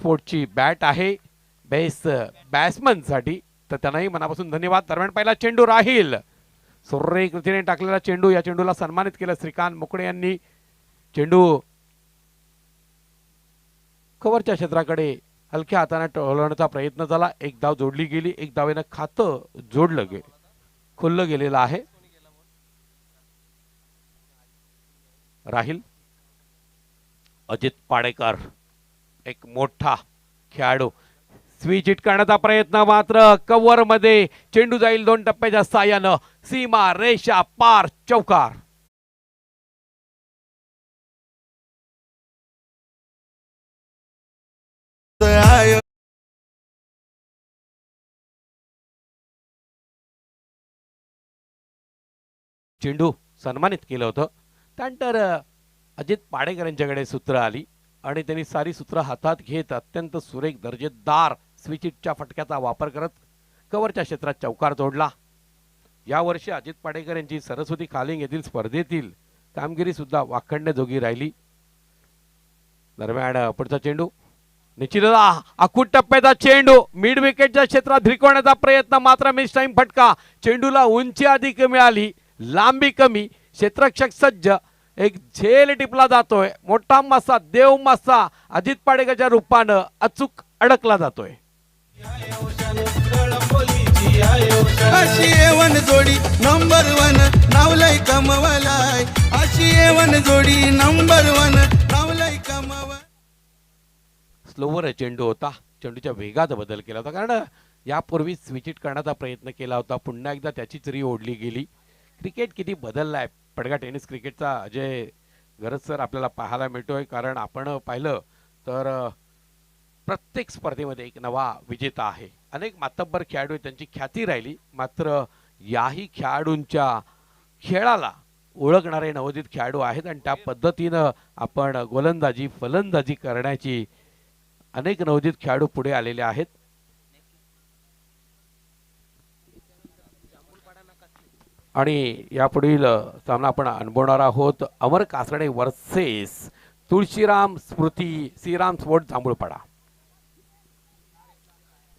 स्पोर्टची bat आहे best batsman साठी, तर त्यांनाही मनापासून धन्यवाद. दरम्यान पहिला चेंडू राहील, सुरेख रीतीने टाकलेला चेंडू, या चेंडूला सन्मानित केलं श्रीकांत मोकडे यांनी. चेंडू कव्हरच्या क्षेत्राकडे हलक्या हाताने टोलवण्याचा प्रयत्न झाला. एक धाव जोडली गेली, एक धावेनं खातं जोडलं खुल्लं गेलेलं आहे. राहील अजित पाडेकर एक मोठा खेळाडू, स्विच हिट करण्याचा प्रयत्न, मात्र कव्हर मध्ये चेंडू जाईल 2 टप्प्याच्या साह्यानं, सीमा रेषा पार, चौकार. चेंडू सन्मानित केलं होतं. त्यानंतर अजित पाडेकर यांच्याकडे सूत्र आली आणि त्यांनी सारी सूत्र हातात घेत अत्यंत सुरेख दर्जेदार स्विचिटच्या फटक्याचा वापर करत कव्हरच्या क्षेत्रात चौकार तोडला. यावर्षी अजित पाडेकर यांची सरस्वती खालिंग येथील स्पर्धेतील कामगिरी सुद्धा वाखणण्याजोगी राहिली. दरम्यान पुढचा चेंडू निश्चितच आखूट टप्प्याचा चेंडू मिड विकेटच्या क्षेत्रात धिरकवण्याचा प्रयत्न, मात्र मिस टाइम फटका. चेंडूला उंची अधिक मिळाली, लांबी कमी, क्षेत्ररक्षक सज्ज, एक झेल टिपला जातोय. मोठा मासा, देव मासा अजित पाडेकरच्या रूपानं अचूक अडकला जातोय. अशी एवन जोडी नंबर 1 नावलय कमवलाय, अशी एवन जोडी नंबर 1 नावलय कमव. स्लोवर चेंडू होता, चेंडूच्या वेगात बदल केला होता, कारण यापूर्वी स्विच करण्याचा प्रयत्न केला होता. पुन्हा एकदा त्याचीच री ओढली गेली. क्रिकेट किती बदललाय पडगा टेनिस क्रिकेटचा अजय गरज सर आपल्याला पाहायला मिळतोय. कारण आपण पाहिलं तर प्रत्येक स्पर्धेमध्ये एक नवा विजेता आहे. अनेक मातब्बर खेळाडू त्यांची ख्याती राहिली, मात्र याही खेळाडूंच्या खेळाला ओळखणारे नवोदित खेळाडू आहेत आणि त्या पद्धतीनं आपण गोलंदाजी फलंदाजी करण्याची अनेक नवोदित खेळाडू पुढे आलेले आहेत. आणि यापुढील सामना आपण अनुभवणार आहोत अमर कासडे वर्सेस तुळशीराम स्मृती Shriram sport Jambhulpada.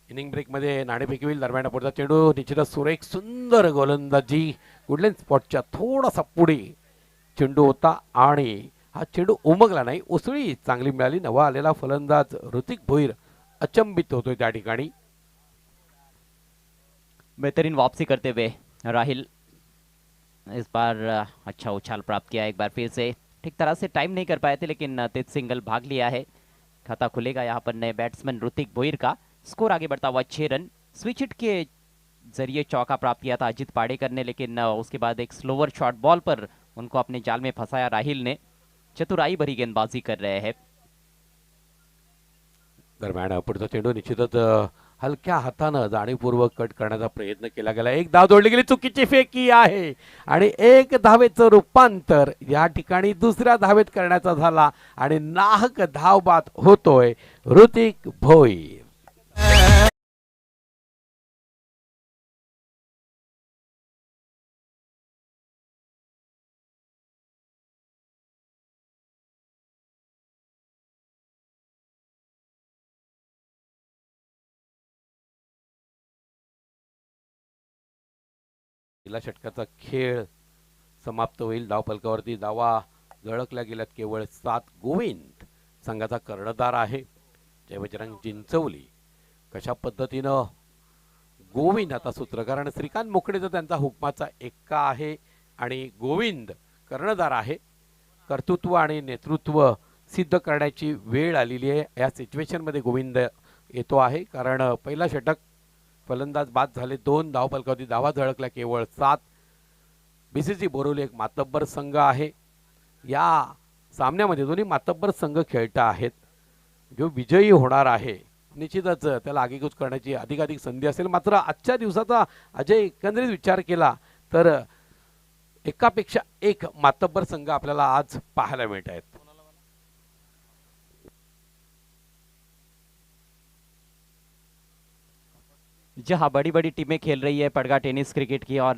Inning break मध्ये नाणेफेकी होईल. दरम्यान पुढचा चेंडू निश्चितच सुरेख सुंदर गोलंदाजी, गुडलेन स्पॉटच्या थोडासा पुढे चेंडू होता आणि हा चेंडू उमगला नाही, उसळी चांगली मिळाली. नवा आलेला फलंदाज ऋतिक भोईर अचंबित होतोय त्या ठिकाणी. बेहतरीन वापसी करते हुए राहिल इस बार अच्छा उछाल प्राप्त किया, एक बार फिर से ठीक तरह से टाइम नहीं कर पाए थे, लेकिन तेज सिंगल भाग लिया है. खाता खुलेगा यहाँ पर नए बैट्समैन ऋतिक भोईर का. स्कोर आगे बढ़ता हुआ 6 रन. स्विच हिट के जरिए चौका प्राप्त किया था अजित पाडेकर ने, लेकिन उसके बाद एक स्लोवर शॉट बॉल पर उनको अपने जाल में फंसाया राहिल ने. चतुराई भरी गेंदबाजी कर रहे हैं. दरम्यान पुढचा चेंडू निश्चितच हलक्या हातानं जाणीवपूर्वक कट करण्याचा प्रयत्न केला गेला. एक धाव जोडली गेली, चुकीची फेकी आहे आणि एक धावेचं रूपांतर या ठिकाणी दुसऱ्या धावेत करण्याचा झाला आणि नाहक धावबाद होतोय ऋतिक भोईर. पहिला षटकाचा खेळ समाप्त होईल. धावफलकावरती धावा झळकल्या गेल्यात केवळ 7. गोविंद संघाचा कर्णधार आहे. जयबजरंग चिंचवली कशा पद्धतीनं गोविंद आता सूत्रकार, श्रीकांत मोकडेचा त्यांचा हुकमाचा एक्का आहे आणि गोविंद कर्णधार आहे. कर्तृत्व आणि नेतृत्व सिद्ध करण्याची वेळ आलेली आहे. या सिच्युएशन मध्ये गोविंद येतो आहे, कारण पहिला षटक फलंदाज बाद झाले. 2 धावफलकावरती धावा झळकल्या केवळ 7. बीसीसी बोरिवली एक मातब्बर संघ आहे. या सामन्यामध्ये दोन्ही मातब्बर संघ खेळत आहेत. जो विजयी होणार आहे निश्चितच त्याला आगेकूच करण्याची अधिकाधिक संधी असेल. मात्र आजच्या दिवसाचा अजय एकंदरीत विचार केला तर एकापेक्षा एक मातब्बर संघ आपल्याला आज पाहायला मिळत आहेत. जहां बड़ी बड़ी टीमें खेल रही है पड़गा टेनिस क्रिकेट की, और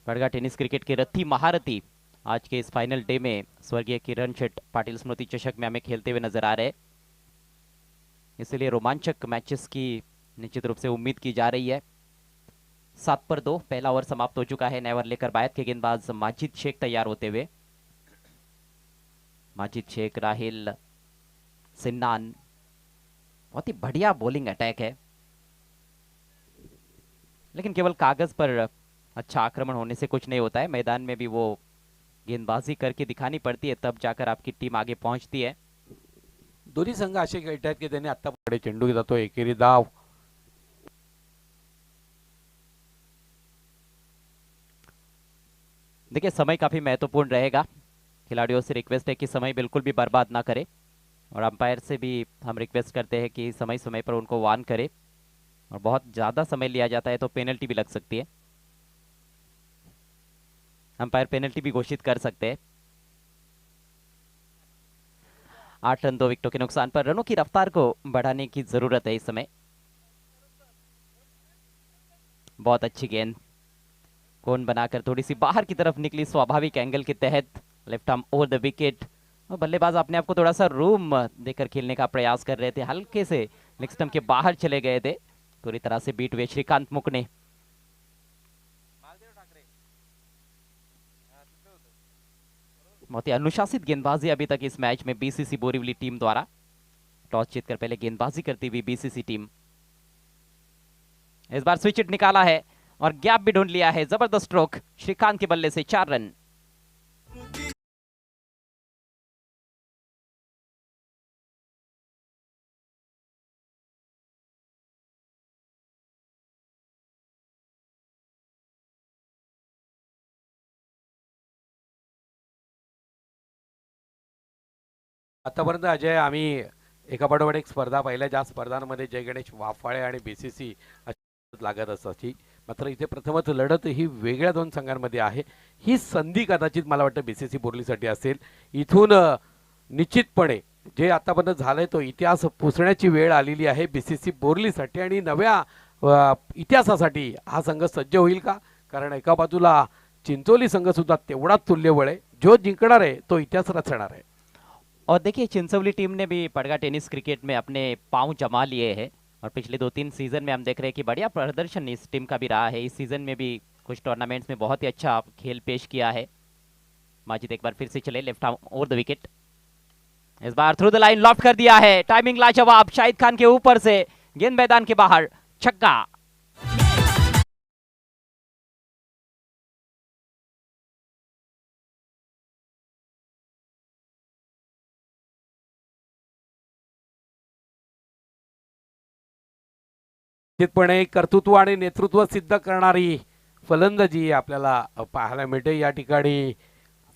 पड़गा टेनिस क्रिकेट के रथी महारथी आज के इस फाइनल डे में स्वर्गीय किरण शेठ पाटिल स्मृति चषक में हमें खेलते हुए नजर आ रहे हैं. इसलिए रोमांचक मैचेस की निश्चित रूप से उम्मीद की जा रही है। 7 पर 2 पहला ओवर समाप्त हो चुका है। नए ओवर लेकर बायत के गेंदबाज माजिद शेख तैयार होते हुए। माजिद शेख, राहिल, सिन्नान, बहुत ही बढ़िया बॉलिंग अटैक है, लेकिन केवल कागज पर अच्छा आक्रमण होने से कुछ नहीं होता है। मैदान में भी वो गेंदबाजी करके दिखानी पड़ती है, तब जाकर आपकी टीम आगे पहुंचती है। दोन्ही संघ असे खेळत आहेत की त्यांनी आता पुढे चेंडू जातो, एकेरी धाव. देखिए समय काफी महत्वपूर्ण रहेगा। खिलाड़ियों से रिक्वेस्ट है कि समय बिल्कुल भी बर्बाद ना करे, और अंपायर से भी हम रिक्वेस्ट करते हैं कि समय समय पर उनको वार्न करे, और बहुत ज्यादा समय लिया जाता है तो पेनल्टी भी लग सकती है। अंपायर पेनल्टी भी घोषित कर सकते हैं। 8 रन 2 विकेटों के नुकसान पर रनों की रफ्तार को बढ़ाने की जरूरत है इस समय। बहुत अच्छी गेंद कोन बनाकर थोड़ी सी बाहर की तरफ निकली, स्वाभाविक एंगल के तहत left arm over the wicket. और बल्लेबाज अपने आप को थोड़ा सा रूम देकर खेलने का प्रयास कर रहे थे, हल्के से लेग स्टंप के बाहर चले गए थे, पूरी तरह से बीट हुए श्रीकांत मुकने। बहुत ही अनुशासित गेंदबाजी अभी तक इस मैच में बीसीसी बोरीवली टीम द्वारा। टॉस जीतकर पहले गेंदबाजी करती हुई बीसीसी टीम इस बार स्विच हिट निकाला है और गैप भी ढूंढ लिया है। जबरदस्त स्ट्रोक श्रीकांत के बल्ले से 4 रन। आतापर्यंत अजय आम्ही एकापाठोपाठ एक स्पर्धा पाहिल्या, ज्या स्पर्धांमध्ये जय गणेश वाफाळे आणि बीसीसी लागत असायची. मात्र इथे प्रथमच लढत ही वेगळ्या दोन संघांमध्ये आहे. ही संधी कदाचित मला वाटतं बीसीसी बोर्लीसाठी असेल. इथून निश्चितपणे जे आतापर्यंत झालंय तो इतिहास पुसण्याची वेळ आलेली आहे बीसीसी बोर्लीसाठी, आणि नव्या इतिहासासाठी हा संघ सज्ज होईल का? कारण एका बाजूला चिंचोली संघ सुद्धा तेवढाच तुल्यबळ आहे. जो जिंकणार आहे तो इतिहास रचणार आहे. और देखिए चिंचोली टीम ने भी पड़गा टेनिस क्रिकेट में अपने पांव जमा लिए हैं, और पिछले 2-3 सीजन में हम देख रहे हैं कि बढ़िया प्रदर्शन इस टीम का भी रहा है। इस सीजन में भी कुछ टूर्नामेंट्स में बहुत ही अच्छा खेल पेश किया है। माजिद एक बार फिर से चले left arm over the wicket, is bar through the line loft कर दिया है। टाइमिंग लाजवाब, शाहिद खान के ऊपर से गेंद मैदान के बाहर, छक्का। निश्चितपणे कर्तृत्व आणि नेतृत्व सिद्ध करणारी फलंदाजी आपल्याला पाहायला मिळते या ठिकाणी.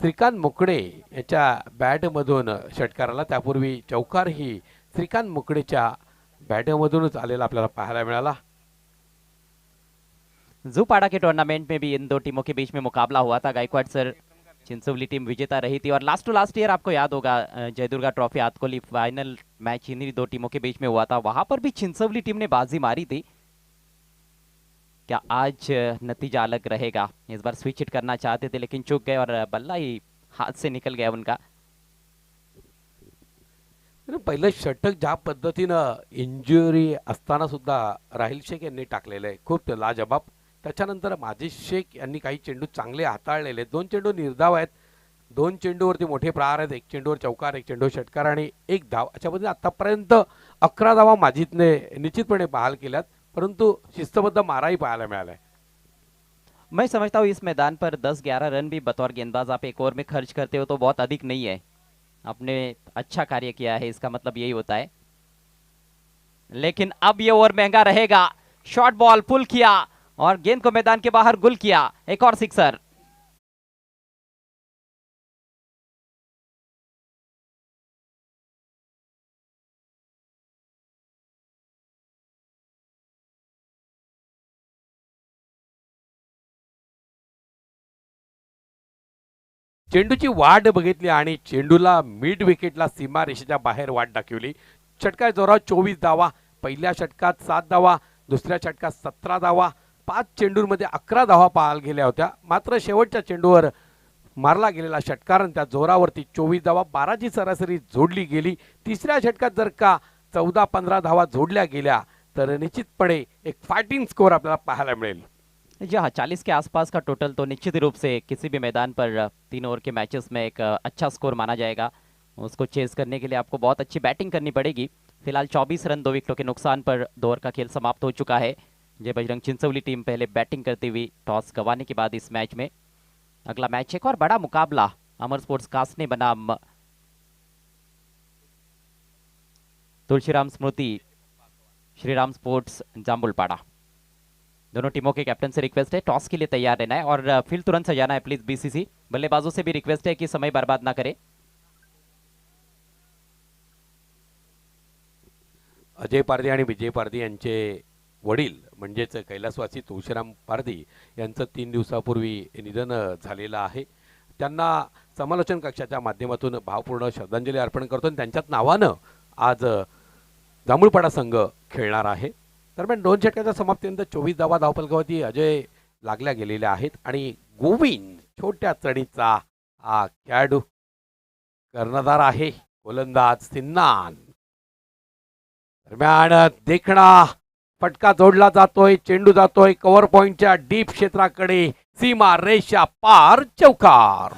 श्रीकांत मुकडे याच्या बॅटमधून षटकाराला, त्यापूर्वी चौकार ही श्रीकांत मुकडेच्या बॅटमधूनच आलेला आपल्याला पाहायला मिळाला. जूपाड़ा के टूर्नामेंट में भी इन दो टीमों के बीच में मुकाबला हुआ था। गायकवाड़ सर चिंचोली टीम विजेता रही थी, और लास्ट टू लास्ट ईयर आपको याद होगा जयदुर्गा ट्रॉफी आतकोली फाइनल मैच इन्हीं दो टीमों के बीच में हुआ था, वहां पर भी चिंचोली टीम ने बाजी मारी थी। क्या आज नतीजा अलग रहेगा? इस बार स्विच हिट करना चाहते थे लेकिन चूक गए, और बल्ला ही हाथ से निकल गया उनका। पहिलं षटक ज्या पद्धतीनं इंजुरी असताना सुद्धा राहिल शेख यांनी टाकलेलं आहे, खूप लाजबाब. त्याच्यानंतर माजिद शेख यांनी काही चेंडू चांगले हाताळलेले, 2 चेंडू निर्धाव आहेत, 2 चेंडूवरती मोठे प्रहार आहेत, 1 चेंडूवर चौकार, 1 चेंडूवर षटकार आणि 1 धाव. अशा पद्धतीने आतापर्यंत 11 धावा माजिदने निश्चितपणे बहाल केल्यात, परंतु शिस्तबद्ध माराही पाहायला मिळालाय. मैं समझता हूँ इस मैदान पर 10-11 रन भी बतौर गेंदबाज आप एक ओवर में खर्च करते हो तो बहुत अधिक नहीं है। आपने अच्छा कार्य किया है, इसका मतलब यही होता है। लेकिन अब ये ओवर महंगा रहेगा। शॉर्ट बॉल पुल किया और गेंद को मैदान के बाहर गुल किया, एक और सिक्सर। चेंडूची वाट बघितली आणि चेंडूला मिड विकेटला सीमा रेषेच्या बाहेर वाट दाखवली. षटकार जोरावर 24 धावा, पहिल्या षटकात 7 धावा, दुसऱ्या षटकात 17 धावा, 5 चेंडूंमध्ये 11 धावा पाहायला गेल्या होत्या. मात्र शेवटच्या चेंडूवर मारला गेलेला षटकार त्या जोरावरती 24 धावा, 12ची सरासरी जोडली गेली. तिसऱ्या षटकात जर का 14-15 धावा जोडल्या गेल्या तर निश्चितपणे एक फाइटिंग स्कोर आपल्याला पाहायला मिळेल. जी हाँ, 40 के आसपास का टोटल तो निश्चित रूप से किसी भी मैदान पर 3 ओवर के मैचेस में एक अच्छा स्कोर माना जाएगा. उसको चेस करने के लिए आपको बहुत अच्छी बैटिंग करनी पड़ेगी. फिलहाल 24 रन 2 विकेटों के नुकसान पर 2 ओवर का खेल समाप्त हो चुका है. जय बजरंग चिंचोली टीम पहले बैटिंग करती हुई टॉस गंवाने के बाद इस मैच में अगला मैच एक और बड़ा मुकाबला अमर स्पोर्ट्स कास्ने बनाम तुलसीराम स्मृति श्रीराम स्पोर्ट्स जाम्बुलपाड़ा. दोनों टीमों के कैप्टन से रिक्वेस्ट है टॉस के लिए तैयार रहना है और फील्ड तुरंत सजाना है प्लीज. बीसीसी बल्लेबाजों से भी रिक्वेस्ट है कि समय बर्बाद ना करें. अजय पारधी आणि विजय पारधी यांचे वडील म्हणजेच कैलासवासी तुळशीराम पारधी यांचं 3 दिवसापूर्वी निधन झालेलं आहे. त्यांना समालोचन कक्षाच्या माध्यमातून भावपूर्ण श्रद्धांजली अर्पण करतो आणि त्यांच्याच नावानं आज जांभूळपाडा संघ खेळणार आहे. दरम्यान 2 षटकाच्या समाप्तीनंतर 24 धावा धावफलकावरती अजय लागल्या गेलेल्या आहेत आणि गोविंद छोट्या चढीचा हा खेळाडू कर्णधार आहे. गोलंदाज सिन्नान. दरम्यान देखणा फटका जोडला जातोय. चेंडू जातोय कव्हर पॉइंटच्या डीप क्षेत्राकडे. सीमा रेषा पार चौकार.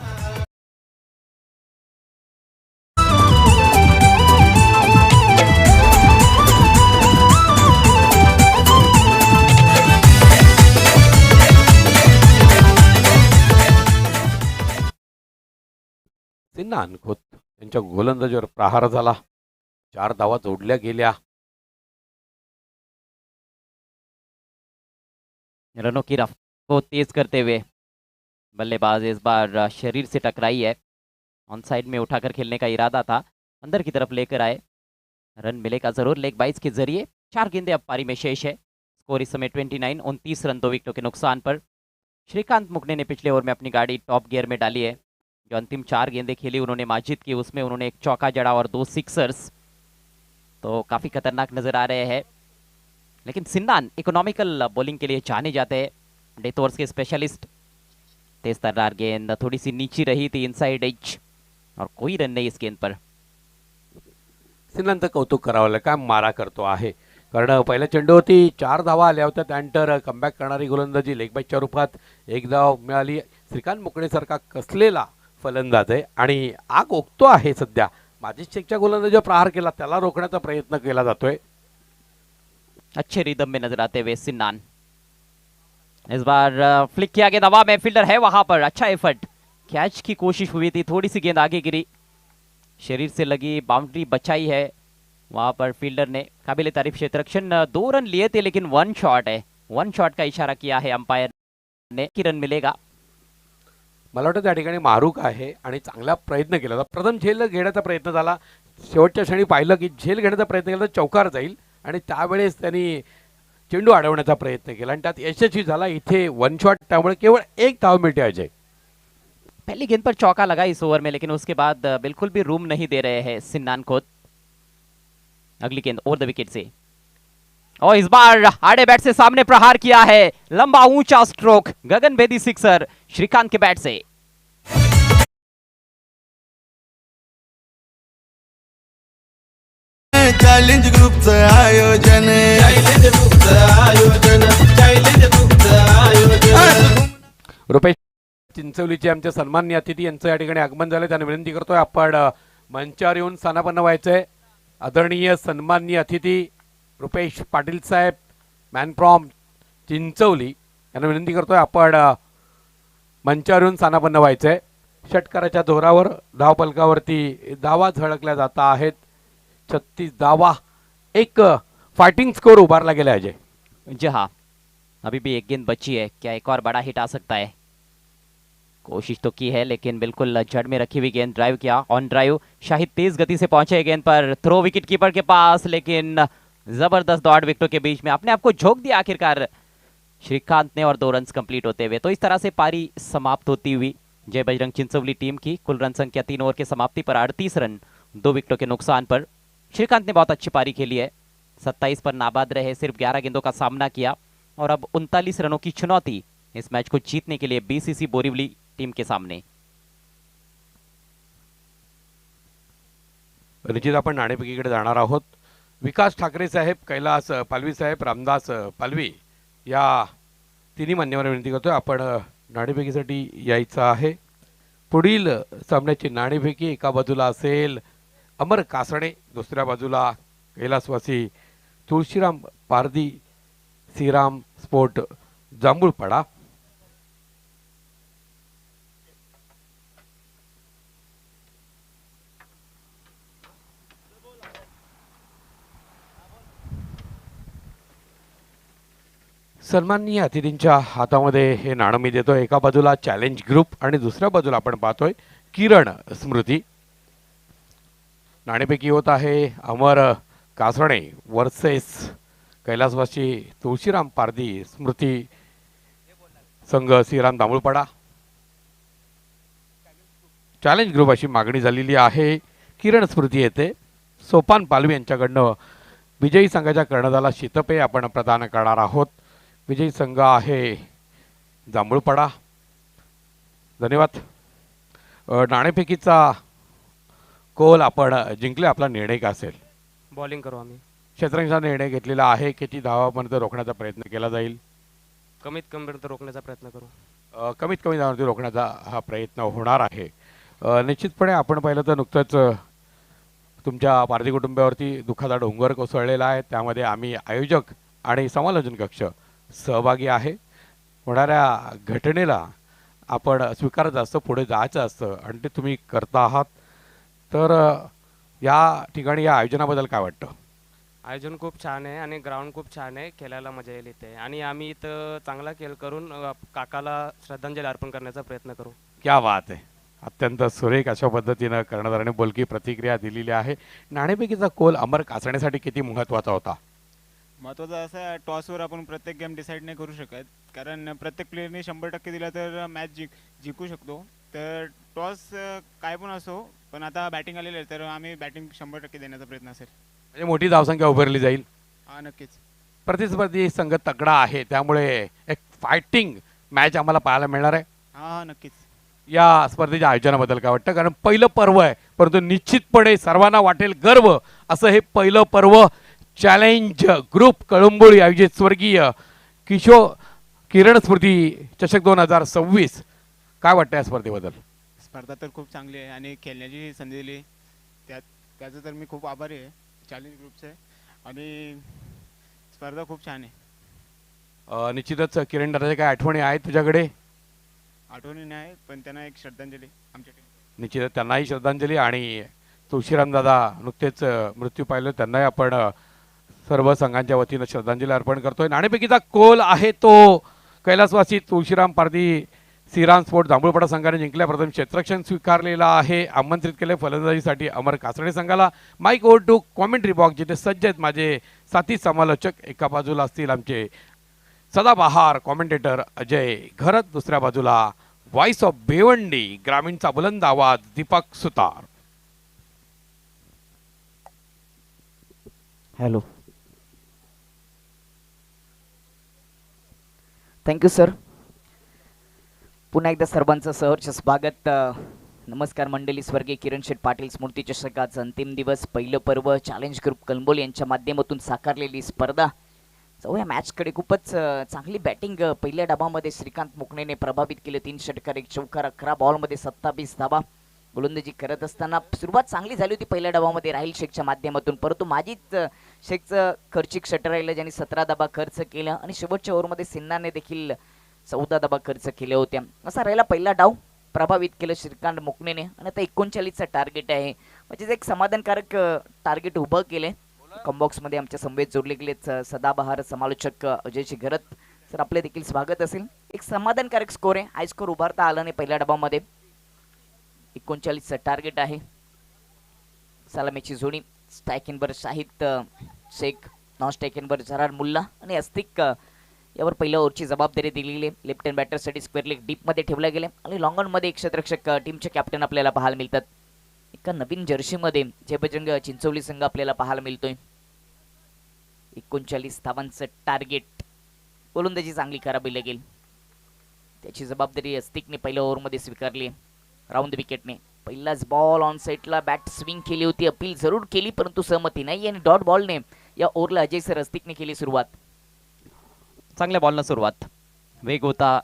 सिन्नान खोत यांच्या गोलंदाजीवर प्रहार झाला. 4 धावा जोडल्या गेल्या. रनों की रफ्तार को तेज करते हुए बल्लेबाज इस बार शरीर से टकराई है. ऑन साइड में उठाकर खेलने का इरादा था, अंदर की तरफ लेकर आए. रन मिलेगा जरूर लेग बाइज के जरिए. 4 गेंदे अब पारी में शेष है. स्कोर इस समय 29. 29 रन 2 विकेटों के नुकसान पर. श्रीकांत मुकने ने पिछले ओवर में अपनी गाड़ी टॉप गियर में डाली है. जो अंतिम 4 गेंदें खेली उन्होंने माजिद की, उसमें उन्होंने एक चौका जड़ा और 2 सिक्सर्स. तो काफ़ी खतरनाक नजर आ रहे हैं. लेकिन सिन्नान इकोनॉमिकल बॉलिंग के लिए जाने जाते हैं. डेथ ओवर्स के स्पेशलिस्ट. तेज तर्रार गेंद थोड़ी सी नीची रही थी इनसाइड एज और कोई रन नहीं इस गेंद पर. सिन्नांचं कौतुक करावं लागेल. काय मारा करतो आहे. कारण पहिल्या चेंडूवरती 4 धावा आल्या होत्या. त्यानंतर कमबॅक करणारी गोलंदाजी लेग बाईच्या रूपात 1 धाव मिळाली. श्रीकांत मुकणेसारखा कसलेला फलंदाज आहे आणि आग ओकतो आहे सध्या. माजिद शेखच्या गोलंदाजीवर प्रहार केला, त्याला रोखण्याचा प्रयत्न केला जातोय. अच्छे रिदम में नजर आते हुए सिन्नान. इस बार फ्लिक किया गया हवा में. फील्डर है वहां पर. अच्छा एफर्ट. कैच की कोशिश हुई थी, थोड़ी सी गेंद आगे गिरी. शरीर से लगी बाउंड्री बचाई है वहां पर फील्डर ने. काबिल तारीफ क्षेत्ररक्षण. 2 रन लिए थे लेकिन 1 शॉट है. 1 शॉट का इशारा किया है अंपायर ने कि रन मिलेगा. मला वाटतं त्या ठिकाणी मारूक आहे आणि चांगला प्रयत्न केला होता. प्रथम झेल घेण्याचा प्रयत्न झाला. शेवटच्या क्षणी पाहिलं की झेल घेण्याचा प्रयत्न केला तर चौकार जाईल आणि त्यावेळेस त्यांनी चेंडू अडवण्याचा प्रयत्न केला आणि त्यात यशस्वी झाला. इथे 1 शॉट, त्यामुळे केवळ 1 धाव मिळते अजय. पहली गेंद पर चौका लगा इस ओवर में लेकिन उसके बाद बिल्कुल भी रूम नहीं दे रहे हैं सिन्नान खोत. अगली गेंद ओवर द विकेट से और इस बार आड़े बैट से सामने प्रहार किया है. लंबा ऊंचा स्ट्रोक, गगनभेदी सिक्सर श्रीकांत के बैट से. चॅलेंज ग्रुपचं आयोजन. रुपेश चिंचवलीचे आमचे सन्माननीय अतिथी यांचं या ठिकाणी आगमन झालं. त्यांना विनंती करतोय आपण मंचावर येऊन स्थानापन्न व्हायचंय. आदरणीय सन्माननीय अतिथी रुपेश पाटील साहेब, मॅन फ्रॉम चिंचवली, यांना विनंती करतोय आपण मंचावर येऊन स्थानापन्न व्हायचंय. षटकाराच्या जोरावर धावफलकावरती धावा झळकल्या जात आहेत. 36 धावा, एक फाइटिंग स्कोर उभारला गेला है अजय. जी हाँ, अभी भी एक गेंद बची है. क्या एक और बड़ा हिट आ सकता है? कोशिश तो की है लेकिन बिल्कुल जड़ में रखी हुई गेंद. ड्राइव किया, ऑन ड्राइव. शाहिद तेज गति से पहुंचे गेंद पर. थ्रो विकेट कीपर के पास लेकिन जबरदस्त दौड़ विकेटों के बीच में अपने आप को झोंक दिया आखिरकार श्रीकांत ने और 2 रन कंप्लीट होते हुए. तो इस तरह से पारी समाप्त होती हुई जय बजरंग चिंचवली टीम की. कुल रन संख्या 3 ओवर की समाप्ति पर 38 रन 2 विकेटों के नुकसान पर. श्रीकांत ने बहुत अच्छी पारी खेली है. 27 पर नाबाद रहे, सिर्फ 11 गेंदों का सामना किया और अब 39 रनों की चुनौती इस मैच को जीतने के लिए बीसीसी बोरीवली टीम के सामने. निश्चित आपण नाणेफेकीकडे जाणार आहोत. विकास ठाकरे साहेब, कैलास पालवी साहेब, रामदास पालवी या तिन्ही मान्यवर विनंती करतोय आपण नाणेफेकीसाठी यायचं आहे. पुढील सामन्याची नाणेफेकी एका बाजूला असेल अमर कासणे, दुसऱ्या बाजूला कैलासवासी तुळशीराम पारधी, श्रीराम स्पोर्ट जांभूळपाडा. सन्माननीय अतिथींच्या हातामध्ये हे नाणं मी देतोय. एका बाजूला चॅलेंज ग्रुप आणि दुसऱ्या बाजूला आपण पाहतोय किरण स्मृती. नाणेफेकी होत आहे अमर कासणे वर्सेस कैलासवासी तुळशीराम पारधी स्मृती संघ श्रीराम दामुळपाडा. चॅलेंज ग्रुप अशी मागणी झालेली आहे. किरण स्मृती येते. सोपान पालवी यांच्याकडनं विजयी संघाच्या कर्णधाराला शीतपेय आपण प्रदान करणार आहोत. विजयी संघ आहे जांभूळपाडा. धन्यवाद. नाणेफेकीचा कोल आपण जिंकले. आपला निर्णय काय असेल? बॉलिंग करू आम्ही. क्षेत्ररक्षणाचा निर्णय घेतलेला आहे. किती धावापर्यंत रोखण्याचा प्रयत्न केला जाईल? कमीत कमीपर्यंत रोखण्याचा प्रयत्न करू. कमीत कमी धावांवरती रोखण्याचा हा प्रयत्न होणार आहे. निश्चितपणे आपण पाहिलं तर नुकतंच तुमच्या पारधी कुटुंबावरती दुःखाचा डोंगर कोसळलेला आहे. त्यामध्ये आम्ही आयोजक आणि समालोचन कक्ष सहभागी आहे. होणाऱ्या घटनेला आपण स्वीकारत असतं, पुढे जायचं असतं आणि ते तुम्ही करता आहात. तर या ठिकाणी या आयोजनाबद्दल काय वाटतं? आयोजन खूप छान आहे आणि ग्राउंड खूप छान आहे. खेळायला मजा येईल इथे आणि आम्ही इथं चांगला खेळ करून काकाला श्रद्धांजली अर्पण करण्याचा प्रयत्न करू. क्या बात आहे. अत्यंत सुरेख अशा पद्धतीनं कर्णधाराने बोलकी प्रतिक्रिया दिलेली आहे. नाणेफेकीचा कोल अमर कासण्यासाठी किती महत्त्वाचा होता? महत्त्वाचं असं आहे, टॉसवर आपण प्रत्येक गेम डिसाईड नाही करू शकत, कारण प्रत्येक प्लेअरने 100% दिला तर मॅच जिंकू शकतो. तर टॉस काय पण असो, पण आता बॅटिंग आलेलं आहे तर आम्ही बॅटिंग 100% देण्याचा प्रयत्न असेल. म्हणजे मोठी धावसंख्या उभारली जाईल. हां नक्कीच. प्रतिस्पर्धी संघ तगडा आहे, त्यामुळे एक फायटिंग मॅच आम्हाला पाहायला मिळणार आहे. हां नक्कीच. या स्पर्धेच्या आयोजनाबद्दल काय वाटतं? कारण पहिलं पर्व आहे, परंतु निश्चितपणे सर्वांना वाटेल गर्व असं हे पहिलं पर्व. चॅलेंज ग्रुप कळंबोळी आयोजित स्वर्गीय किरण स्मृती चषक 2026. काय वाटतं या स्पर्धेबद्दल? स्पर्धा तर खूप चांगली आहे आणि खेळण्याची संधी दिली त्याचं तर मी खूप आभारी आहे चॅलेंज ग्रुपचे. आणि स्पर्धा खूप छान आहे. निश्चितच किरण दादाच्या काय आठवणी आहेत तुझ्याकडे? आठवणी नाही, पण त्यांना एक श्रद्धांजली आमच्या टीम. निश्चितच त्यांनाही श्रद्धांजली. आणि तुळशीराम दादा नुकतेच मृत्यू पाहिलं, त्यांनाही आपण सर्व संघांच्या वतीनं श्रद्धांजली अर्पण करतोय. नाणेफेकीचा कोल आहे तो कैलासवासी तुळशीराम पारधी श्रीराम स्पोर्ट जांभूळपाडा संघाने जिंकल्या. प्रथम क्षेत्ररक्षण स्वीकारलेला आहे. आमंत्रित केले फलंदाजीसाठी अमर कासणे संघाला. Mike over to commentary box, जिथे सज्ज आहेत माझे साथी समालोचक. एका बाजूला असतील आमचे सदाबहार कॉमेंटेटर अजय घरत, दुसऱ्या बाजूला व्हॉइस ऑफ भिवंडी ग्रामीणचा बुलंद आवाज Deepak Sutar. Hello, thank you sir. पुन्हा एकदा सर्वांचं सहर्ष स्वागत. नमस्कार मंडळी. स्वर्गीय किरण शेठ पाटील स्मृती चषकाचा अंतिम दिवस, पहिलं पर्व, चॅलेंज ग्रुप कळंबोली यांच्या माध्यमातून साकारलेली स्पर्धा. जाऊया मॅचकडे. खूपच चांगली बॅटिंग पहिल्या डावामध्ये श्रीकांत मुकणेने प्रभावित केले. 3 षटकार 1 चौकार, 11 बॉलमध्ये 27 धावा. गोलंदाजी करत असताना सुरुवात चांगली झाली होती पहिल्या डावामध्ये राहिल शेखच्या माध्यमातून, परंतु माजीत शेखचं खर्चिक षटक राहिलं, ज्यांनी 17 धावा खर्च केला आणि शेवटच्या ओव्हरमध्ये सिन्हाने देखील 14 धावा खर्च केल्या होत्या. असा राहिला पहिला डाव. प्रभावित केलं श्रीकांत मुकणेने आणि आता 39चं टार्गेट आहे, म्हणजे एक समाधानकारक टार्गेट उभं केले. कॉम्बॉक्समध्ये आमच्या समवेत जोडले गेलेत सदाबहार समालोचक अजयची घरत सर, आपले देखील स्वागत असेल. एक समाधानकारक स्कोर आहे. हाय स्कोर उभारता आला नाही पहिल्या डावामध्ये. 39चं टार्गेट आहे. सलामीची जोडी स्ट्रायकिंगवर शाहिद शेख, नॉन स्ट्रायकिंगवर जरार मुल्ला आणि अस्तिक यावर पहिल्या ओव्हरची जबाबदारी दिलेली. लेफ्ट हँड बॅटरसाठी स्क्वेअर लेग डीपमध्ये ठेवला गेले आणि लॉंग ऑनमध्ये एक क्षेत्ररक्षक टीमचे कॅप्टन आपल्याला पाहायला मिळतात. एका नवीन जर्सीमध्ये जय बजरंग चिंचोली संघ आपल्याला पाहायला मिळतोय. 39 धावांचं टार्गेट. गोलंदाजी चांगली करावी लागेल, त्याची जबाबदारी अस्तिकने पहिल्या ओव्हरमध्ये स्वीकारली. राऊंड विकेटने पहिलाच बॉल ऑन साईडला बॅट स्विंग केली होती. अपील जरूर केली परंतु सहमती नाही आणि डॉट बॉलने या ओव्हरला अजय सर अस्तिकने केली सुरुवात. चांगल्या बॉलनं सुरुवात, वेग होता,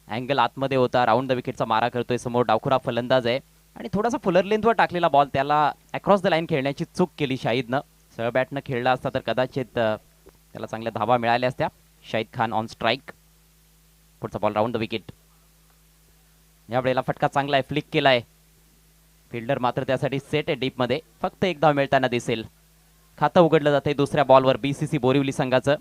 अँगल आतमध्ये होता, राऊंड द विकेटचा मारा करतोय. समोर डावखुरा फलंदाज आहे आणि थोडासा फुलर लेंथवर टाकलेला बॉल, त्याला अक्रॉस द लाईन खेळण्याची चूक केली शाहिदनं. सरळ बॅटनं खेळला असता तर कदाचित त्याला चांगल्या धावा मिळाल्या असत्या. Shahid Khan on strike. पुढचा बॉल राऊंड द विकेट. यावेळेला फटका चांगला आहे, फ्लिक केलाय. फिल्डर मात्र त्यासाठी सेट आहे डीपमध्ये. फक्त एक धाव मिळताना दिसेल. खातं उघडलं जाते दुसऱ्या बॉलवर बीसीसी बोरिवली संघाचं.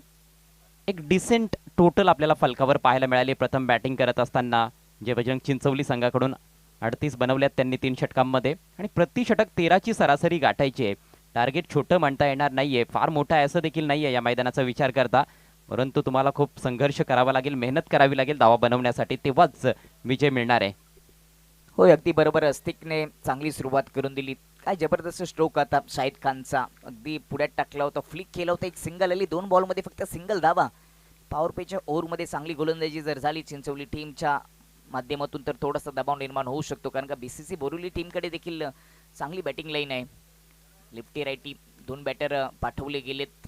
एक डिसेंट टोटल आपल्याला फलकावर पाहायला मिळाले प्रथम बॅटिंग करत असताना. जे बजरंग चिंचवली संघाकडून 38 बनवल्यात त्यांनी 3 षटकांमध्ये आणि प्रति षटक 13ची सरासरी गाठायची आहे. टार्गेट छोटं म्हणता येणार नाहीये, फार मोठं आहे असं देखील नाहीये या मैदानाचा विचार करता, परंतु तुम्हाला खूप संघर्ष करावा लागेल, मेहनत करावी लागेल धावा बनवण्यासाठी, तेव्हाच विजय मिळणार आहे. होय, अगदी बरोबर. अस्तिकने चांगली सुरुवात करून दिली. काय जबरदस्त स्ट्रोक आता शाहिद खानचा, अगदी पुढ्यात टाकला होता, फ्लिक केला होता, एक सिंगल आली. 2 बॉलमध्ये फक्त सिंगल धावा. पॉवर प्लेच्या ओव्हरमध्ये चांगली गोलंदाजी जर झाली चिंचवली टीमच्या माध्यमातून तर थोडासा दबाव निर्माण होऊ शकतो, कारण का बीसीसी बोरिवली टीमकडे देखील चांगली बॅटिंग लाईन आहे. लेफ्टी राईटी 2 बॅटर पाठवले गेलेत.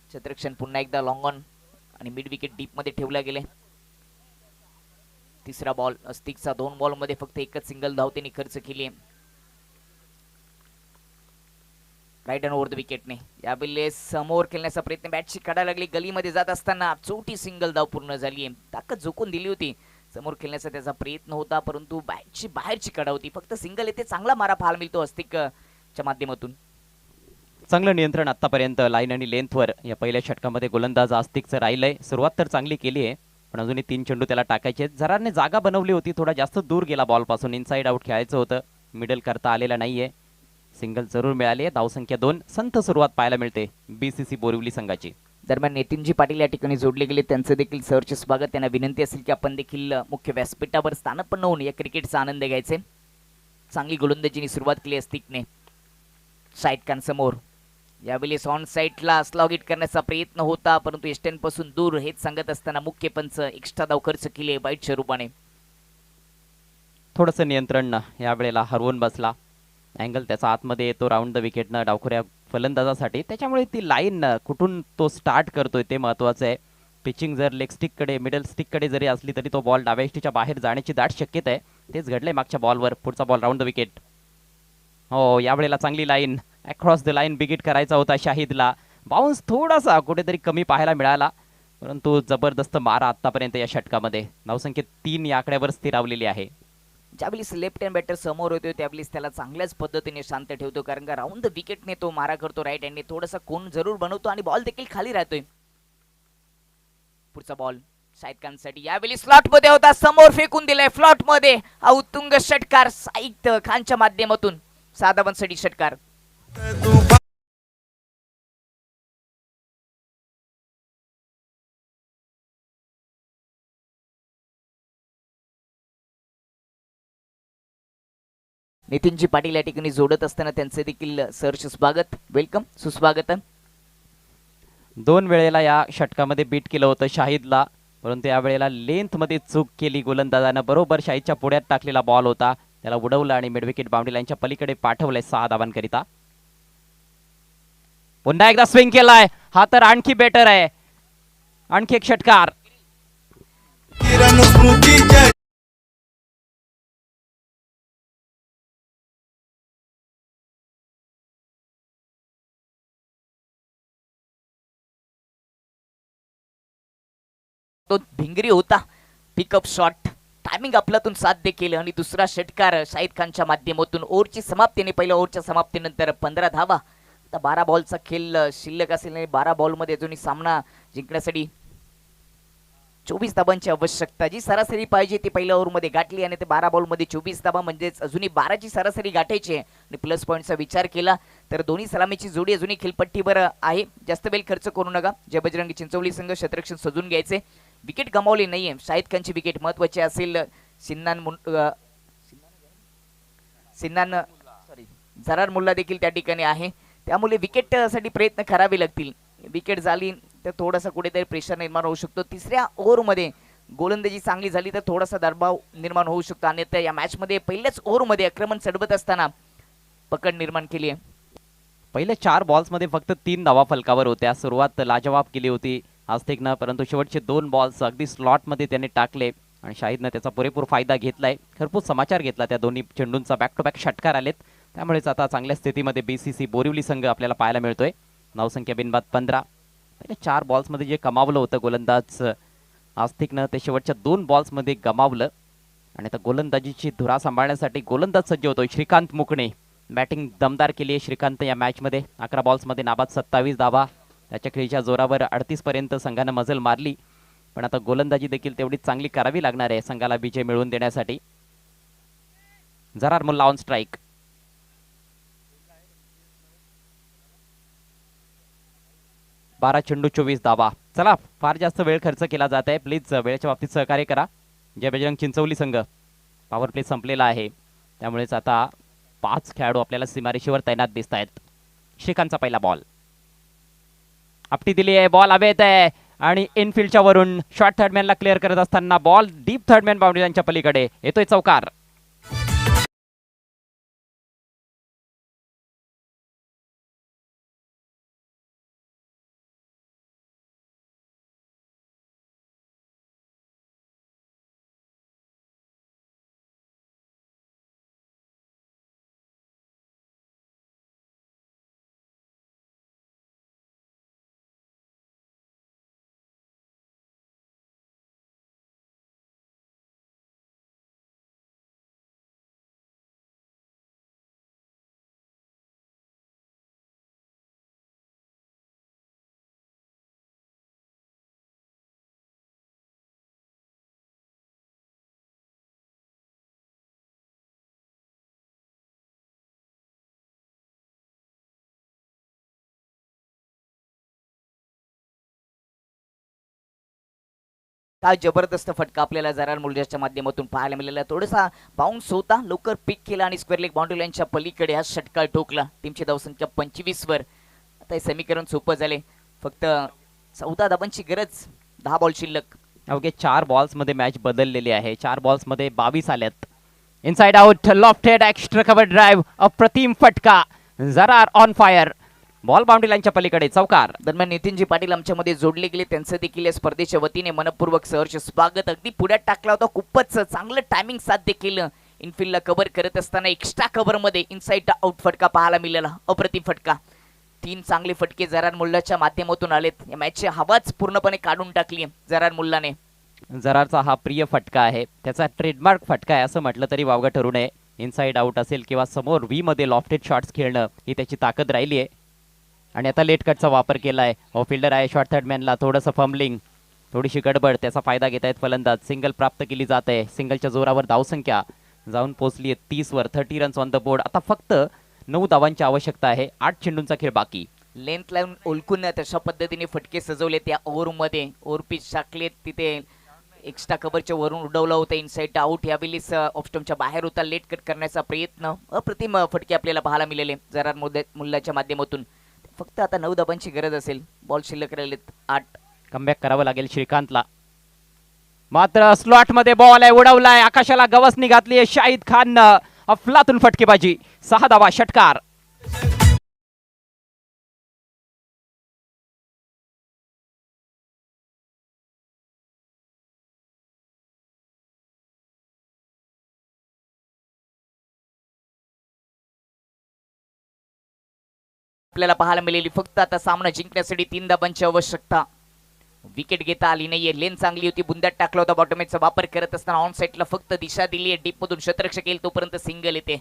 क्षेत्ररक्षण पुन्हा एकदा लॉंग ऑन आणि मिड विकेट डीपमध्ये ठेवला गेले. तिसरा बॉल अस्तिकचा. 2 बॉलमध्ये फक्त एकच सिंगल धाव त्यांनी खर्च केली आहे. राईट अँड ओव्हर द विकेटने यावेळेस समोर खेळण्याचा प्रयत्न, बॅटची काढायला लागली, गलीमध्ये जात असताना चौथी सिंगल धाव पूर्ण झाली आहे. ताकद झोकून दिली होती, समोर खेळण्याचा त्याचा प्रयत्न होता, परंतु बॅटची बाहेरची काढा होती. फक्त सिंगल येते, चांगला मारा पाहायला मिळतो अस्तिकच्या माध्यमातून. चांगलं नियंत्रण आतापर्यंत लाईन आणि लेंथवर या पहिल्या षटकामध्ये गोलंदाज आस्तिकचं राहिलंय. सुरुवात तर चांगली केली आहे, पण अजूनही 3 चेंडू त्याला टाकायचे आहेत. जराने जागा बनवली होती, थोडा जास्त दूर गेला बॉलपासून, इनसाइड आउट खेळायचं होतं, मिडल करता आलेला नाहीये. सिंगल जरूर मिळाली आहे. धावसंख्या 2. संथ सुरुवात पाहायला मिळते बीसीसी बोरिवली संघाची. दरम्यान नितीनजी पाटील या ठिकाणी जोडले गेले, त्यांचं देखील सहर्ष स्वागत. त्यांना विनंती असेल की आपण देखील मुख्य व्यासपीठावर स्थानपन्न होऊन या क्रिकेटचा आनंद घ्यायचे. चांगली गोलंदाजीने सुरुवात केली अस्तिकने. शाहिद खान समोर, यावेळेस ऑन साईडला स्लॉग हिट करण्याचा प्रयत्न होता, परंतु एस्टन पासून दूर. हेच सांगत असताना मुख्य पंच एक्स्ट्रा धाव खर्च केले वाईटच्या रूपाने. थोडंसं नियंत्रण यावेळेला हरवून बसला. अँगल त्याचा आतमध्ये येतो राऊंड द विकेटनं डावखुऱ्या फलंदाजासाठी, त्याच्यामुळे ती लाईन कुठून तो स्टार्ट करतोय ते महत्त्वाचं आहे. पिचिंग जर लेग स्टिककडे मिडल स्टिककडे जरी असली तरी तो बॉल डाव्या इष्टीच्या बाहेर जाण्याची दाट शक्यता आहे. तेच घडलंय मागच्या बॉलवर. पुढचा बॉल राऊंड द विकेट. हो, यावेळेला चांगली लाईन, अक्रॉस द लाईन बिगिट करायचा होता शाहिदला. बाउन्स थोडासा कुठेतरी कमी पाहायला मिळाला, परंतु जबरदस्त मारा आतापर्यंत या षटकामध्ये. धावसंख्या 3 या आकड्यावर स्थिरावलेली आहे. ज्यावेळेस लेफ्ट हँड बॅटर समोर होतो त्यावेळेस त्याला चांगल्याच पद्धतीने शांत ठेवतो, कारण का राऊंड द विकेटने तो मारा करतो. राईट हँडने थोडासा कोण जरूर बनवतो आणि बॉल देखील खाली राहतोय. पुढचा बॉल शाहिद खानसाठी, यावेळी स्लॉट मध्ये होता, समोर फेकून दिलाय फ्लॉट मध्ये. हा उत्तुंग षटकार शाहिद खानच्या माध्यमातून. 6 धावांसाठी षटकार. नितीनजी पाटील या ठिकाणी जोडत असताना त्यांचे देखील सहर्ष स्वागत, वेलकम, सुस्वागत. 2 वेळेला या षटकामध्ये बीट केलं होतं शाहिदला, परंतु या वेळेला लेंथ मध्ये चूक केली गोलंदाजानं. बरोबर शाहिदच्या पुढ्यात टाकलेला बॉल होता, त्याला उडवलं आणि मिड विकेट बाउंड्री लाईनच्या पलीकडे पाठवलंय 6 धावांकरिता. पुन्हा एकदा स्विंग केलाय, हा तर आणखी बेटर आहे. आणखी एक षटकार. किरण स्मृतीच्या तो भिंगरी होता, पिकअप शॉट, टायमिंग आपल्यातून साध्य केलं आणि दुसरा षटकार शाहिद खानच्या माध्यमातून. ओव्हरची समाप्तीने, पहिल्या ओव्हरच्या समाप्तीनंतर 15 धावा. आता 12 बॉलचा खेळ शिल्लक असेल आणि 12 बॉलमध्ये अजूनही सामना जिंकण्यासाठी 24 धावांची आवश्यकता. जी सरासरी पाहिजे ती पहिल्या ओव्हरमध्ये गाठली आणि ते 12 बॉलमध्ये 24 धावा, म्हणजेच अजूनही 12ची सरासरी गाठायची आहे. आणि प्लस पॉईंटचा विचार केला तर दोन्ही सलामीची जोडी अजूनही खेळपट्टीवर आहे. जास्त वेळ खर्च करू नका. जय बजरंगी चिंचवली संघ क्षेत्ररक्षण सजून घ्यायचे. विकेट गमावली नाहीये. शाहिद खानची विकेट महत्वाची असेल. जरार मुल्ला देखील त्या ठिकाणी आहे, त्यामुळे विकेट साठी प्रयत्न करावे लागतील. विकेट झाली तर थोडासा कुठेतरी प्रेशर निर्माण होऊ शकतो. तिसऱ्या ओव्हरमध्ये गोलंदाजी चांगली झाली तर थोडासा दबाव निर्माण होऊ शकतो. आणि या मॅच मध्ये पहिल्याच ओव्हरमध्ये आक्रमण चढवत असताना पकड निर्माण केली आहे. पहिल्या 4 बॉल्समध्ये फक्त 3 धावा फलकावर होत्या. सुरुवात लाजवाब केली होती आस्तिकनं, परंतु शेवटचे 2 बॉल्स अगदी स्लॉटमध्ये त्याने टाकले आणि शाहिदनं त्याचा पुरेपूर फायदा घेतलाय. खरपूस समाचार घेतला त्या दोन्ही चेंडूंचा. बॅक टू बॅक षटकार आलेत, त्यामुळेच आता चांगल्या स्थितीमध्ये BCC बोरिवली संघ आपल्याला पाहायला मिळतोय. धावसंख्या बिनबाद 15. पहिल्या 4 बॉल्समध्ये जे कमावलं होतं गोलंदाज आस्तिकनं ते शेवटच्या 2 बॉल्समध्ये गमावलं. आणि आता गोलंदाजीची धुरा सांभाळण्यासाठी गोलंदाज सज्ज होतोय श्रीकांत मुकणे. बॅटिंग दमदार केली आहे श्रीकांत या मॅचमध्ये. 11 बॉल्समध्ये नाबाद 27 धावा. त्याच्या खेळीच्या जोरावर 38 पर्यंत संघानं मजल मारली, पण आता गोलंदाजी देखील तेवढीच चांगली करावी लागणार आहे संघाला विजय मिळवून देण्यासाठी. Zarar Mulla on strike. बारा चेंडू 24 धावा. चला, फार जास्त वेळ खर्च केला जात आहे, प्लीज वेळेच्या बाबतीत सहकार्य करा. जय बजरंग चिंचवली संघ पॉवर प्ले संपलेला आहे, त्यामुळेच आता 5 खेळाडू आपल्याला सीमारेषेवर तैनात दिसत आहेत. श्रीकांतचा पहिला बॉल आपटी दिली आहे, बॉल हवेत आहे आणि इनफिल्डच्या वरून शॉर्ट थर्डमॅनला क्लिअर करत असताना बॉल डीप थर्डमॅन बाउंड्रीच्या पलीकडे येतोय चौकार. काय जबरदस्त फटका आपल्याला जरार मुलजाच्या माध्यमातून पाहायला मिळाला. थोडासा बाउन्स होता, लवकर पिक केला आणि स्क्वेअर लेग बाउंड्री लाईनच्या पलीकडे हा षटकार ठोकला. टीमची धावसंख्या 25 वर. आता हे समीकरण सोपं झाले, फक्त 14 धावांची गरज, 10 बॉल शिल्लक. अवघे 4 बॉल्समध्ये मॅच बदललेली आहे. 4 बॉल्समध्ये 22 आल्यात. Inside out, lofted extra cover drive, अप्रतिम फटका. Zarar on fire, ball boundary लाईनच्या पलीकडे चौकार. दरम्यान नितीनजी पाटील आमच्यामध्ये जोडले गेले, त्यांचं देखील या स्पर्धेच्या वतीने मनपूर्वक सहर्ष स्वागत. अगदी पुढ्यात टाकला होता, खूपच चांगलं टायमिंग साध्य केलं. इनफिल्डला कव्हर करत असताना एक्स्ट्रा कव्हर मध्ये इनसाइड आउट फटका पाहायला मिळाला, अप्रतिम फटका. 3 चांगले फटके जरार मुल्लाच्या माध्यमातून आलेत. या मॅचची हवाच पूर्णपणे काढून टाकली जरार मुल्लाने. जरारचा हा प्रिय फटका आहे, त्याचा ट्रेडमार्क फटका आहे असं म्हटलं तरी वावगं ठरू नये. इनसाइड आउट असेल किंवा समोर व्ही मध्ये लॉफ्टेड शॉट्स खेळणं ही त्याची ताकद राहिली आहे. आणि आता लेट कटचा वापर केला आहे. ऑफ फिल्डर आहे शॉर्ट थर्डमॅनला, थोडंसं फंबलिंग, थोडीशी गडबड, त्याचा फायदा घेत आहेत फलंदाज. सिंगल प्राप्त केली जात आहे. सिंगलच्या जोरावर धावसंख्या जाऊन पोहोचली आहे 30 वर. 30 रन्स ऑन द बोर्ड. आता फक्त 9 धावांची आवश्यकता आहे. 8 चेंडूंचा खेळ बाकी. लेंथ लावून ओळखून तशा पद्धतीने फटके सजवले त्या ओव्हरमध्ये. ओव्हर पिच टाकलेत, तिथे एक्स्ट्रा कव्हरच्या वरून उडवलं होतं इनसाइड आउट. यावेळी ऑफस्टमच्या बाहेर होता, लेट कट करण्याचा प्रयत्न. अप्रतिम फटके आपल्याला पाहायला मिळाले जरार मुल्लाच्या माध्यमातून. फक्त आता 9 धावांची गरज असेल, बॉल शिल्लक राहिलेत 8. कमबॅक करावं लागेल श्रीकांतला. मात्र स्लॉट मध्ये बॉल आहे, उडवलाय, आकाशाला गवसणी घातली आहे शाहिद खान. अफलातून फटकेबाजी, 6 धावा, षटकार. आपल्याला पाहायला मिळाली फक्त आता सामना जिंकण्यासाठी 3 धावांची आवश्यकता. विकेट घेता आली नाहीये. लेन चांगली होती, बुंदात टाकला होता. बॉटमेटचा वापर करत असताना ऑन साईडला फक्त दिशा दिली आहे. डीप मधून शतरक्षक येईल तोपर्यंत सिंगल येते.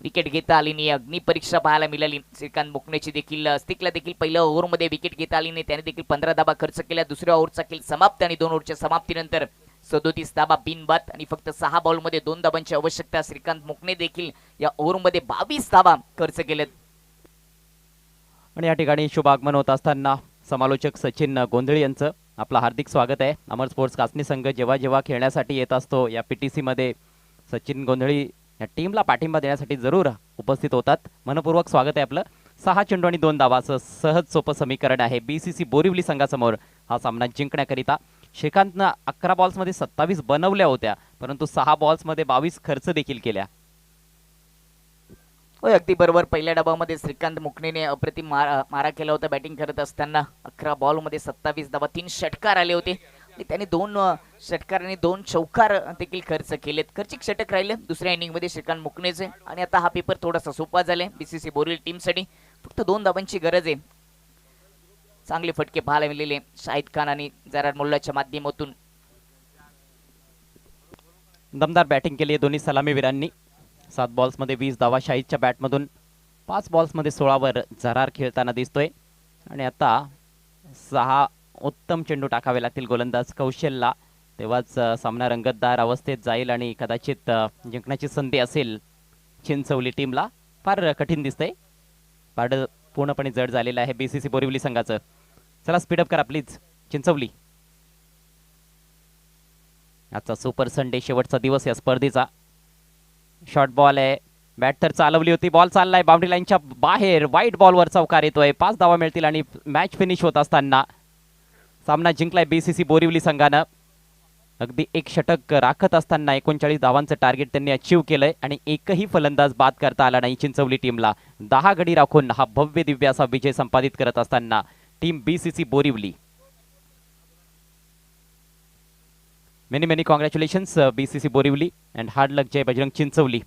विकेट घेता आली नाही. अग्निपरीक्षा पाहायला मिळाली श्रीकांत मुकणेची देखील. स्टिकला देखील पहिल्या ओव्हरमध्ये विकेट घेता आली नाही, त्याने देखील 15 धावा खर्च केल्या. दुसऱ्या ओव्हरचा खेळ समाप्त आणि 2 ओव्हरच्या समाप्तीनंतर 37 धावा बिनबाद आणि फक्त 6 बॉलमध्ये 2 धावांची आवश्यकता. श्रीकांत मुकणे देखील या ओव्हरमध्ये 22 धावा खर्च केल्यात. आणि या ठिकाणी शुभ आगमन होत असताना समालोचक सचिन गोंधळी यांचं आपलं हार्दिक स्वागत आहे. अमर स्पोर्ट्स कासनी संघ जेव्हा जेव्हा खेळण्यासाठी येत असतो या PTC मध्ये सचिन गोंधळी या टीमला पाठिंबा देण्यासाठी जरूर उपस्थित होतात. मनपूर्वक स्वागत आहे आपलं. 6 चेंडू आणि 2 धावाचं सहज सोपं समीकरण आहे BCC बोरिवली संघासमोर हा सामना जिंकण्याकरिता. श्रीकांतनं 11 बॉल्समध्ये 27 बनवल्या होत्या, परंतु 6 बॉल्समध्ये 22 खर्च देखील केल्या. होय, अगदी बरोबर. पहिल्या डावामध्ये श्रीकांत मुकणेने अप्रतिम मारा केला होता बॅटिंग करत असताना. 11 बॉलमध्ये 27 धावा, 3 षटकार आले होते आणि त्याने 2 षटकार आणि 2 चौकार देखील खर्च केलेत. खर्चिक षटक राहिले दुसऱ्या इनिंगमध्ये श्रीकांत मुकणेचे. आणि आता हा पेपर थोडासा सोपा झालाय बीसीसी बोरीवली टीमसाठी. फक्त 2 धावांची गरज आहे. चांगले फटके पाहायला मिळालेले शाहिद खान आणि जरार मुल्लाच्या माध्यमातून. दमदार बॅटिंग केली आहे दोन्ही सलामीवीरांनी. 7 बॉल्समध्ये 20 धावा शाहिदच्या बॅटमधून. 5 बॉल्समध्ये 16 वर जरार खेळताना दिसतोय. आणि आता 6 उत्तम चेंडू टाकावे लागतील गोलंदाज कौशलला, तेव्हाच सामना रंगतदार अवस्थेत जाईल आणि कदाचित जिंकण्याची संधी असेल चिंचवली टीमला. फार कठीण दिसतंय. पारड पूर्णपणे जड झालेलं आहे बीसीसी बोरिवली संघाचं. चला स्पीडअप करा प्लीज चिंचवली. आजचा सुपर संडे, शेवटचा दिवस या स्पर्धेचा. शॉर्ट बॉल आहे, बॅट तर चालवली होती, बॉल चाललाय बाउंड्री लाईनच्या बाहेर, वाईट बॉलवर चौकार येतोय. 5 धावा मिळतील आणि मॅच फिनिश होत असताना सामना जिंकलाय बीसीसी बोरिवली संघानं. अगदी 1 षटक राखत असताना 39 धावांचं टार्गेट त्यांनी अचीव केलंय आणि एकही फलंदाज बाद करता आला नाही चिंचवली टीमला. 10 गडी राखून हा भव्य दिव्य असा विजय संपादित करत असताना team BCC Borivali. Many many congratulations BCC Borivali and hard luck Jai Bajrang Chinchwali.